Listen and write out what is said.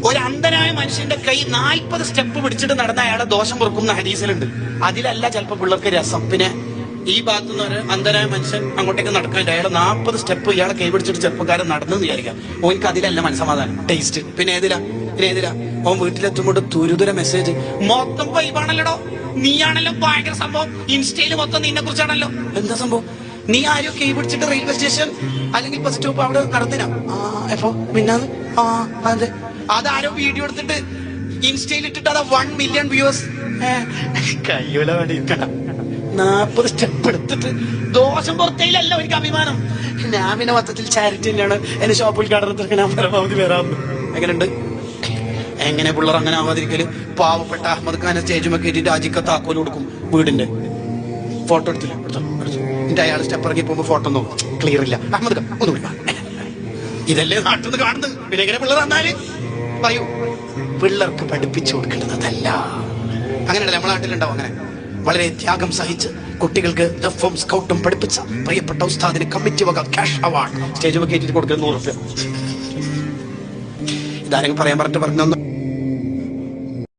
ഒരു അന്ധനായ മനുഷ്യന്റെ കൈ 40 സ്റ്റെപ്പ് പിടിച്ചിട്ട് നടന്ന അയാളെ ദോഷം പൊറുക്കുന്ന ഹദീസിലുണ്ട്. അതിലല്ല ചിലപ്പോ പിള്ളേർക്ക് രസം. പിന്നെ ഈ ഭാഗത്തു നിന്ന് ഒരു അന്ധനായ മനുഷ്യൻ അങ്ങോട്ടേക്ക് നടക്കാൻ അയാളെ 40 സ്റ്റെപ്പ് ഇയാളെ കൈ പിടിച്ചിട്ട് ചെറുപ്പക്കാരൻ നടന്നു വിചാരിക്കാം. ഓനിക്ക് അതിലല്ല മനസ്സമാധാനം, ടേസ്റ്റ്. പിന്നെ ഏതിലാ ഓൻ വീട്ടിലെത്തുമ്പോൾ തുരുതുര മെസ്സേജ്. മൊത്തം വൈബാണല്ലോ, നീയാണല്ലോ ഭയങ്കര സംഭവം. ഇൻസ്റ്റയിൽ മൊത്തം നിന്നെ കുറിച്ചാണല്ലോ. എന്താ സംഭവം? നീ ആരും കൈ പിടിച്ചിട്ട് റെയിൽവേ സ്റ്റേഷൻ അല്ലെങ്കിൽ ബസ് സ്റ്റോപ്പ് അവിടെ നടത്തിനാ? എപ്പോ മിന്നാന്ന്? അതെ, അതാരോ വീഡിയോ എടുത്തിട്ട് ഇൻസ്റ്റയിൽ ഇട്ടിട്ട് അതാ 1 മില്യൺ വ്യൂവേഴ്സ്. കയ്യൂല വേണ്ടിയിരിക്കണം. 40 സ്റ്റെപ്പ് എടുത്തിട്ട് ദോഷം പുറത്തേലല്ല എനിക്ക് അഭിമാനം. ഞാൻ പിന്നെ മൊത്തത്തിൽ ചാരിറ്റി തന്നെയാണ്. എന്റെ ഷോപ്പ് ഉദ്ഘാടനത്തിനൊക്കെ ഞാൻ പരമാവധി വരാറുണ്ട്. എങ്ങനെയുണ്ട്? എങ്ങനെ പിള്ളേർ അങ്ങനെ ആവാതിരിക്കല്? പാവപ്പെട്ട അഹമ്മദ് ഖാനെ സ്റ്റേജുമൊക്കെ കയറ്റിട്ട് അജിക്ക താക്കോല് കൊടുക്കും വീടിന്റെ. ഫോട്ടോ എടുത്തില്ല, എന്റെ അയാൾ സ്റ്റെപ്പ് ഇറങ്ങി പോകുമ്പോ ഫോട്ടോ നോക്കും, ക്ലിയർ ഇല്ല. അഹമ്മദ് ഖാൻ ഒന്നും ഇതല്ലേ നാട്ടിൽ നിന്ന് കാണുന്നത്. പിന്നെ എങ്ങനെ പിള്ളേർ വന്നാല് പറയൂ? പിള്ളേർക്ക് പഠിപ്പിച്ചു കൊടുക്കേണ്ടത് അതല്ല. അങ്ങനെയല്ല നമ്മളെ നാട്ടിലുണ്ടാവും. അങ്ങനെ വളരെ ത്യാഗം സഹിച്ച് കുട്ടികൾക്ക് ദഫും സ്കൗട്ടും പഠിപ്പിച്ച പ്രിയപ്പെട്ട ഉസ്താദിന് കമ്മിറ്റി വക ക്യാഷ് അവാർഡ് സ്റ്റേജ് കയറ്റിട്ട് കൊടുക്കുന്നത് 100 രൂപ. ഇതാരെങ്കിലും പറയാൻ പറഞ്ഞിട്ട് പറഞ്ഞു